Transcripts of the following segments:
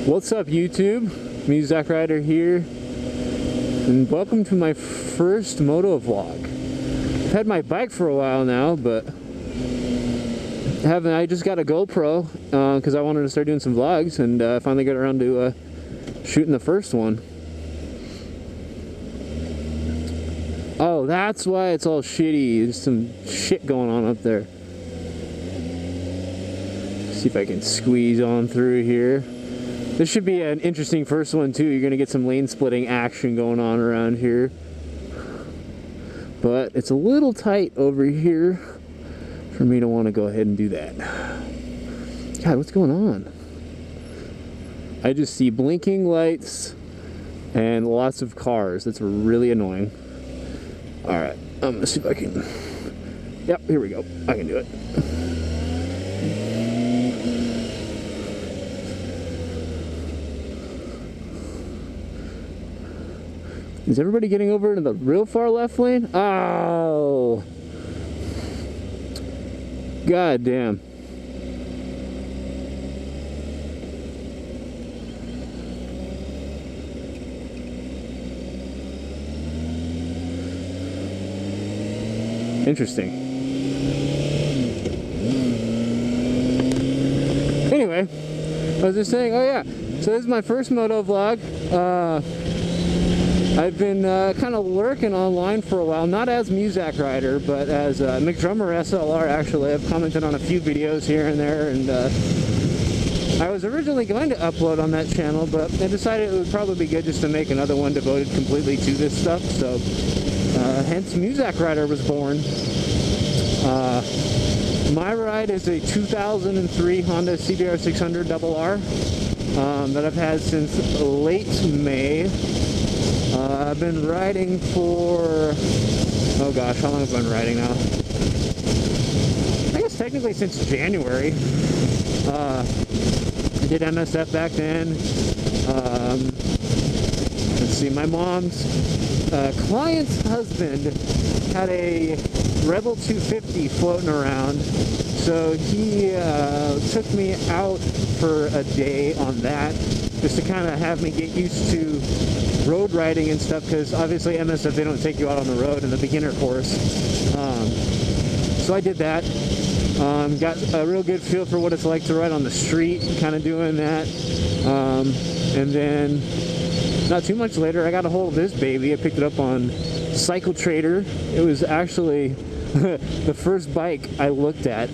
What's up, YouTube? Motovlog Rider here, and welcome to my first motovlog. I've had my bike for a while now, but I just got a GoPro because I wanted to start doing some vlogs, and I finally got around to shooting the first one. Oh, that's why it's all shitty. There's some shit going on up there. See if I can squeeze on through here. This should be an interesting first one too. You're gonna get some lane splitting action going on around here. But it's a little tight over here for me to want to go ahead and do that. God, what's going on? I just see blinking lights and lots of cars. That's really annoying. Alright, I'm gonna see if I can... Yep, here we go. I can do it. Is everybody getting over into the real far left lane? Oh! God damn. Interesting. Anyway, I was just saying, oh yeah, so this is my first moto vlog. I've been kind of lurking online for a while, not as Muzak Rider, but as McDrummer SLR. Actually, I've commented on a few videos here and there, and I was originally going to upload on that channel, but I decided it would probably be good just to make another one devoted completely to this stuff, so hence Muzak Rider was born. My ride is a 2003 Honda CBR 600 RR that I've had since late May. I've been riding for, oh gosh, how long have I been riding now? I guess technically since January. I did MSF back then. Let's see, my mom's client's husband had a Rebel 250 floating around, so he took me out for a day on that, just to kind of have me get used to road riding and stuff, because obviously MSF, they don't take you out on the road in the beginner course. So I did that. Got a real good feel for what it's like to ride on the street, kind of doing that. And then not too much later, I got a hold of this baby. I picked it up on Cycle Trader. It was actually the first bike I looked at.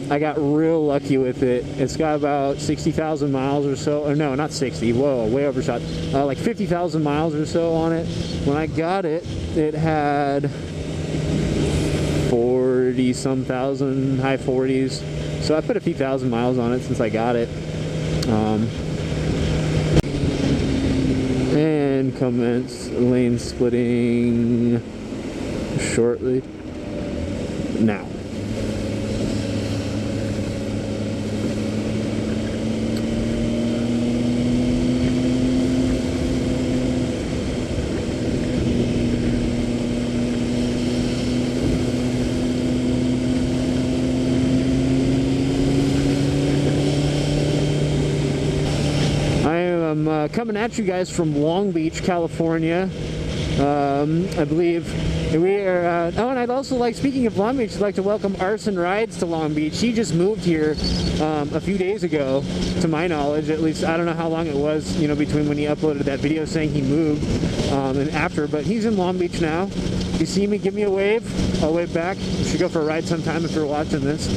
I got real lucky with it. It's got about 60,000 miles or so. Or no, not 60. Whoa, way overshot. Like 50,000 miles or so on it. When I got it, it had 40-some thousand, high 40s. So I put a few thousand miles on it since I got it. And commence lane splitting shortly. Now. I'm coming at you guys from Long Beach, California. I believe we are, oh, and I'd also like, speaking of Long Beach, I'd like to welcome Arson Rides to Long Beach. He just moved here a few days ago, to my knowledge. At least, I don't know how long it was, you know, between when he uploaded that video saying he moved and after, but he's in Long Beach now. If you see me, give me a wave. I'll wave back. You should go for a ride sometime if you're watching this.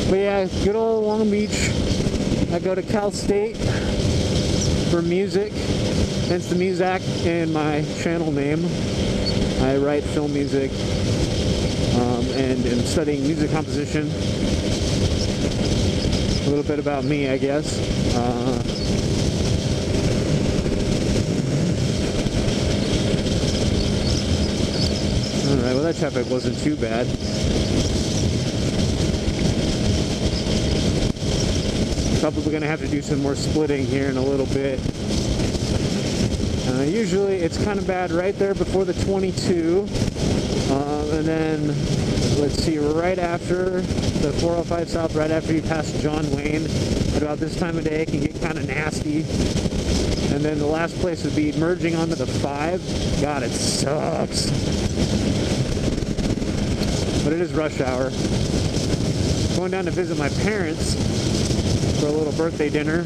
But yeah, good old Long Beach. I go to Cal State for music, hence the Muzak in my channel name. I write film music and am studying music composition. A little bit about me, I guess. Alright, well that traffic wasn't too bad. Probably going to have to do some more splitting here in a little bit. Usually it's kind of bad right there before the 22. and then let's see, right after the 405 South, right after you pass John Wayne, at about this time of day, it can get kind of nasty. And then the last place would be merging onto the 5. God, it sucks. But it is rush hour. Going down to visit my parents for a little birthday dinner.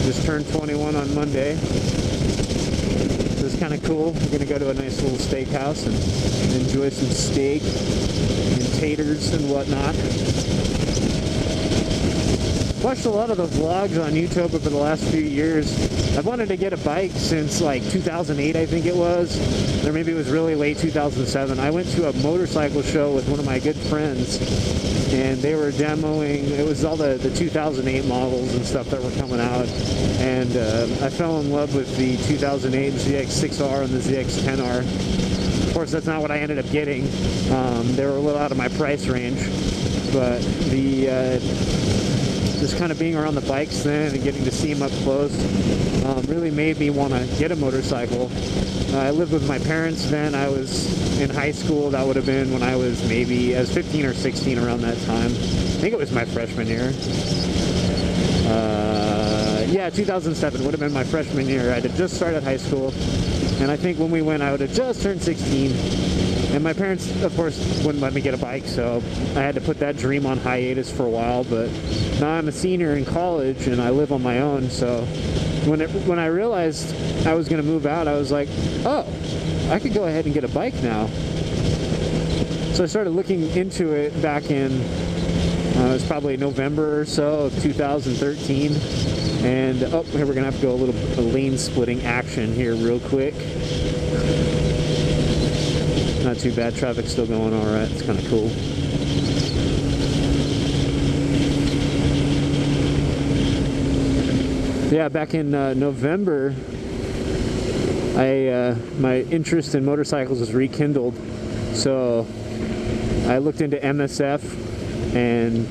Just turned 21 on Monday. So it's kind of cool. We're going to go to a nice little steakhouse and enjoy some steak and taters and whatnot. Watched a lot of the vlogs on YouTube over the last few years. I've wanted to get a bike since like 2008, I think it was, or maybe it was really late 2007. I went to a motorcycle show with one of my good friends, and they were demoing, it was all the 2008 models and stuff that were coming out, and I fell in love with the 2008 ZX6R and the ZX10R. Of course, that's not what I ended up getting. They were a little out of my price range, but just kind of being around the bikes then and getting to see them up close really made me want to get a motorcycle. I lived with my parents then. I was in high school. That would have been when I was 15 or 16, around that time. I think it was my freshman year. Yeah, 2007 would have been my freshman year. I had just started high school, and I think when we went, I would have just turned 16. And my parents, of course, wouldn't let me get a bike, so I had to put that dream on hiatus for a while. But now I'm a senior in college, and I live on my own, so when I realized I was going to move out, I was like, oh, I could go ahead and get a bike now. So I started looking into it back in, it was probably November or so of 2013. And, oh, here we're going to have to go a little lane splitting action here real quick. Not too bad, traffic's still going all right. It's kind of cool. Yeah, back in November, my interest in motorcycles was rekindled. So I looked into MSF and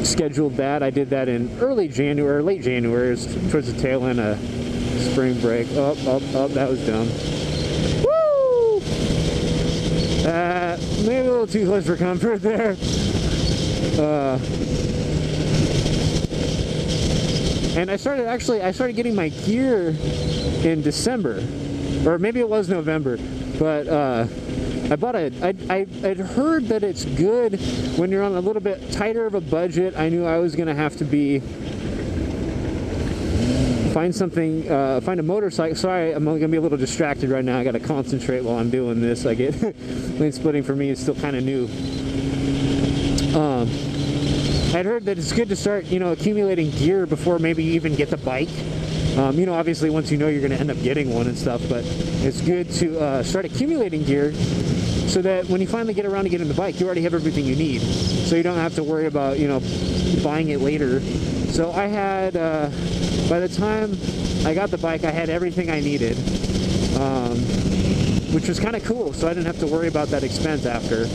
scheduled that. I did that in early January, late January, towards the tail end of spring break. Oh, that was dumb. Maybe a little too close for comfort there. And I started getting my gear in December, or maybe it was November, but I bought I'd heard that it's good when you're on a little bit tighter of a budget. I knew I was going to have to find a motorcycle. Sorry, I'm going to be a little distracted right now. I got to concentrate while I'm doing this. I get lane splitting for me is still kind of new. I'd heard that it's good to start, accumulating gear before maybe you even get the bike. Obviously once you know you're going to end up getting one and stuff, but it's good to start accumulating gear so that when you finally get around to getting the bike, you already have everything you need. So you don't have to worry about, buying it later. So I had, by the time I got the bike, I had everything I needed, which was kind of cool. So I didn't have to worry about that expense after.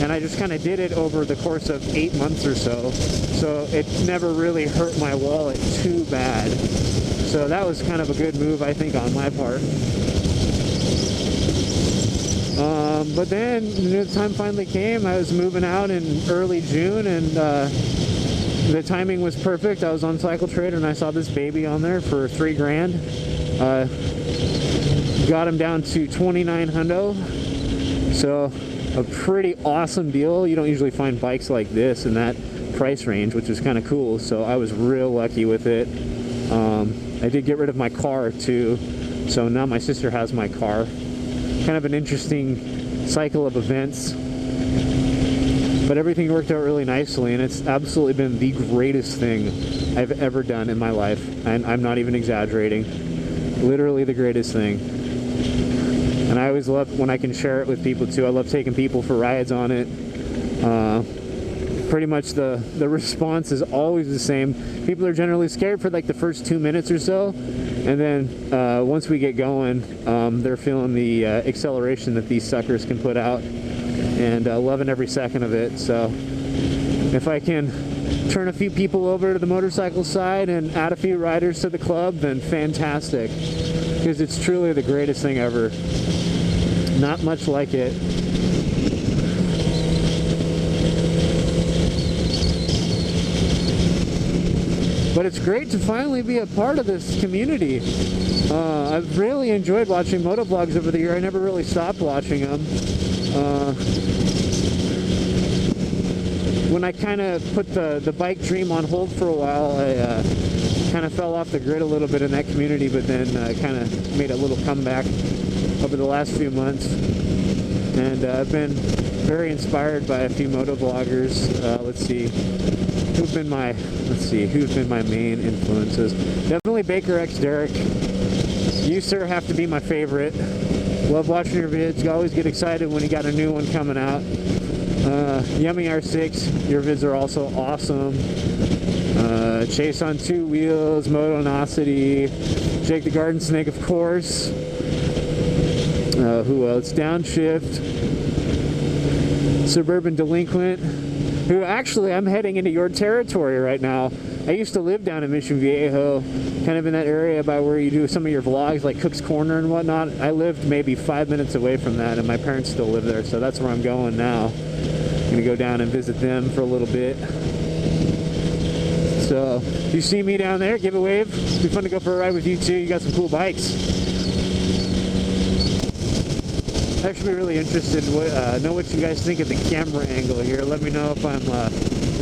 And I just kind of did it over the course of 8 months or so. So it never really hurt my wallet too bad. So that was kind of a good move, I think, on my part. But then the time finally came. I was moving out in early June, and the timing was perfect. I was on Cycle Trader and I saw this baby on there for $3 grand. Got him down to 29 hundo. So a pretty awesome deal. You don't usually find bikes like this in that price range, which is kind of cool. So I was real lucky with it. I did get rid of my car too, so now my sister has my car. Kind of an interesting cycle of events, but everything worked out really nicely, and it's absolutely been the greatest thing I've ever done in my life, and I'm not even exaggerating. Literally the greatest thing. And I always love when I can share it with people too. I love taking people for rides on it. Pretty much the response is always the same. People are generally scared for like the first 2 minutes or so, and then once we get going, they're feeling the acceleration that these suckers can put out, and loving every second of it. So if I can turn a few people over to the motorcycle side and add a few riders to the club, then fantastic, because it's truly the greatest thing ever. Not much like it. But it's great to finally be a part of this community. I've really enjoyed watching motovlogs over the year. I never really stopped watching them. When I kind of put the bike dream on hold for a while, I kind of fell off the grid a little bit in that community, but then kind of made a little comeback over the last few months. And I've been very inspired by a few motovloggers. Let's see who've been my main influences. Definitely Baker X Derek. You, sir, have to be my favorite. Love watching your vids. You always get excited when you got a new one coming out. Yummy R6, your vids are also awesome. Chase on Two Wheels, Motonosity, Jake the Garden Snake, of course. Who else? Downshift, Suburban Delinquent, who actually I'm heading into your territory right now. I used to live down in Mission Viejo, kind of in that area by where you do some of your vlogs, like Cook's Corner and whatnot. I lived maybe 5 minutes away from that, and my parents still live there, so that's where I'm going now. I'm gonna go down and visit them for a little bit. So, if you see me down there, give a wave. It'll be fun to go for a ride with you too. You got some cool bikes. I'm actually really interested in know what you guys think of the camera angle here. Let me know if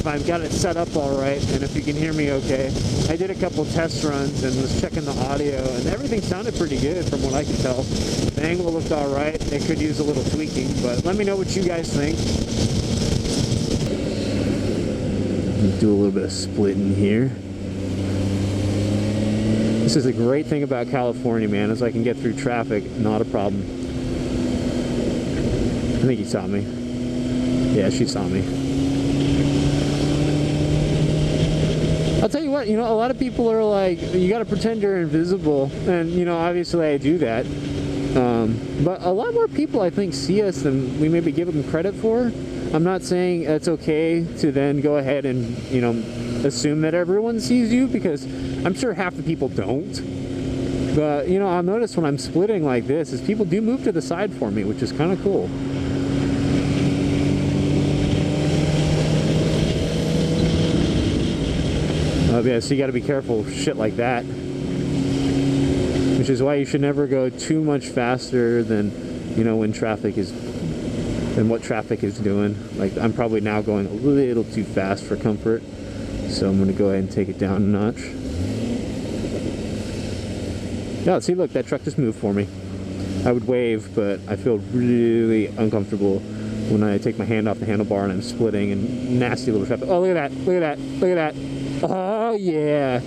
I've got it set up all right and if you can hear me okay. I did a couple test runs and was checking the audio, and everything sounded pretty good from what I could tell. The angle looked all right. It could use a little tweaking, but let me know what you guys think. Do a little bit of splitting here. This is a great thing about California, man, is I can get through traffic, not a problem. I think he saw me. Yeah, she saw me. I'll tell you what, you know, a lot of people are like, you gotta pretend you're invisible, and you know, obviously I do that. But a lot more people, I think, see us than we maybe give them credit for. I'm not saying it's okay to then go ahead and, you know, assume that everyone sees you, because I'm sure half the people don't. But, you know, I'll notice when I'm splitting like this is people do move to the side for me, which is kind of cool. Yeah, so you got to be careful with shit like that. Which is why you should never go too much faster than, you know, when traffic is... and what traffic is doing. Like, I'm probably now going a little too fast for comfort, so I'm going to go ahead and take it down a notch. Yeah, see, look, that truck just moved for me. I would wave, but I feel really uncomfortable when I take my hand off the handlebar and I'm splitting and nasty little traffic. Oh, look at that, look at that, look at that. Oh, yeah.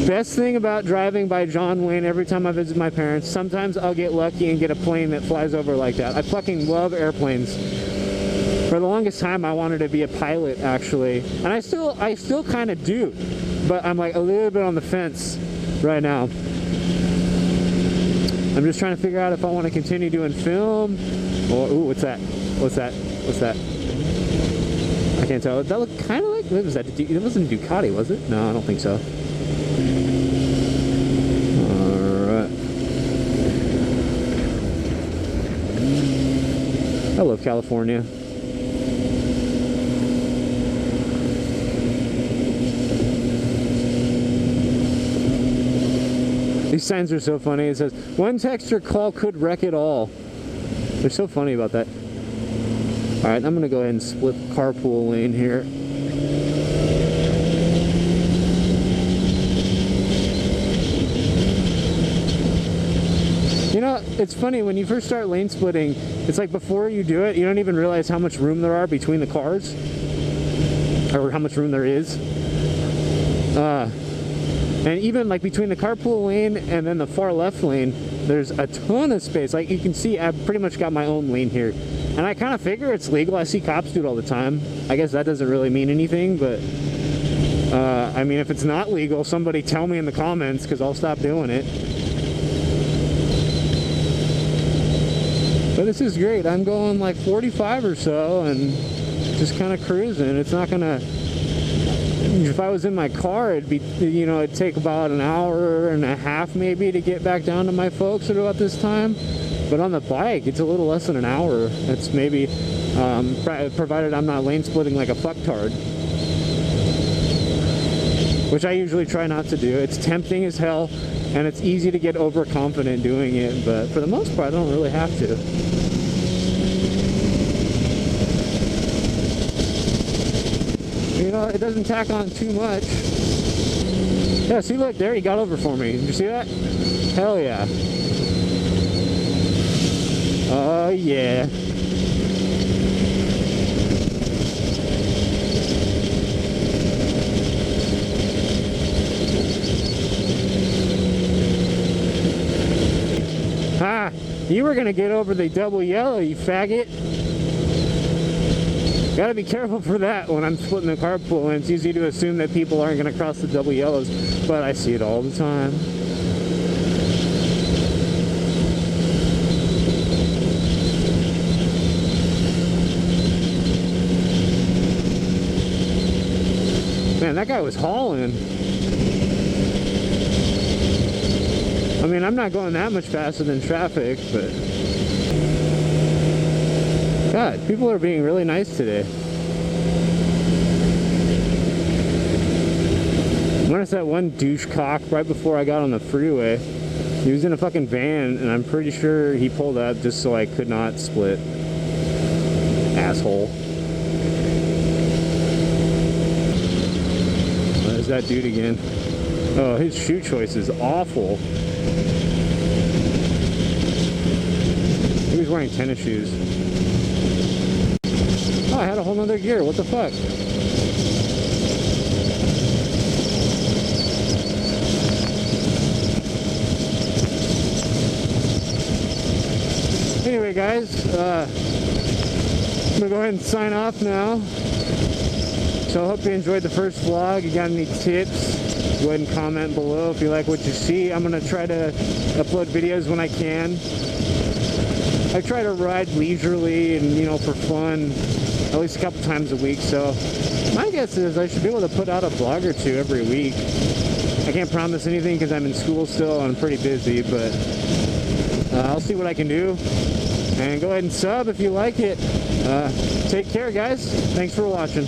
Best thing about driving by John Wayne every time I visit my parents, sometimes I'll get lucky and get a plane that flies over like that. I fucking love airplanes. For the longest time, I wanted to be a pilot, actually. And I still kind of do. But I'm like a little bit on the fence right now. I'm just trying to figure out if I want to continue doing film. Or, ooh, what's that? What's that? What's that? I can't tell. That looked kind of like, what was that? It wasn't a Ducati, was it? No, I don't think so. I love California. These signs are so funny. It says, one texture call could wreck it all. They're so funny about that. Alright, I'm going to go ahead and split the carpool lane here. You know, it's funny, when you first start lane splitting, it's like before you do it, you don't even realize how much room there are between the cars. Or how much room there is. And even like between the carpool lane and then the far left lane, there's a ton of space. Like you can see, I've pretty much got my own lane here. And I kind of figure it's legal. I see cops do it all the time. I guess that doesn't really mean anything, but I mean, if it's not legal, somebody tell me in the comments, because I'll stop doing it. But this is great. I'm going like 45 or so and just kind of cruising. It's not gonna, if I was in my car, it'd be, you know, it'd take about an hour and a half maybe to get back down to my folks at about this time. But on the bike, it's a little less than an hour. It's maybe, provided I'm not lane splitting like a fucktard, which I usually try not to do. It's tempting as hell, and it's easy to get overconfident doing it, but for the most part, I don't really have to. You know, it doesn't tack on too much. Yeah, see, look, there, he got over for me. Did you see that? Hell yeah. Oh, yeah. Ha! You were gonna get over the double yellow, you faggot. Gotta be careful for that when I'm splitting the carpool, and it's easy to assume that people aren't gonna cross the double yellows, but I see it all the time. Man, that guy was hauling. I mean, I'm not going that much faster than traffic, but God, people are being really nice today. I noticed that one douche cock right before I got on the freeway. He was in a fucking van, and I'm pretty sure he pulled up just so I could not split. Asshole. There's that dude again. Oh, his shoe choice is awful. He was wearing tennis shoes. Oh, I had a whole nother gear. What the fuck? Anyway, guys, I'm gonna go ahead and sign off now. So I hope you enjoyed the first vlog. You got any tips? Go ahead and comment below if you like what you see. I'm gonna try to upload videos when I can. I try to ride leisurely and, you know, for fun, at least a couple times a week. So my guess is I should be able to put out a vlog or two every week. I can't promise anything because I'm in school still and I'm pretty busy, but I'll see what I can do. And go ahead and sub if you like it. Take care, guys. Thanks for watching.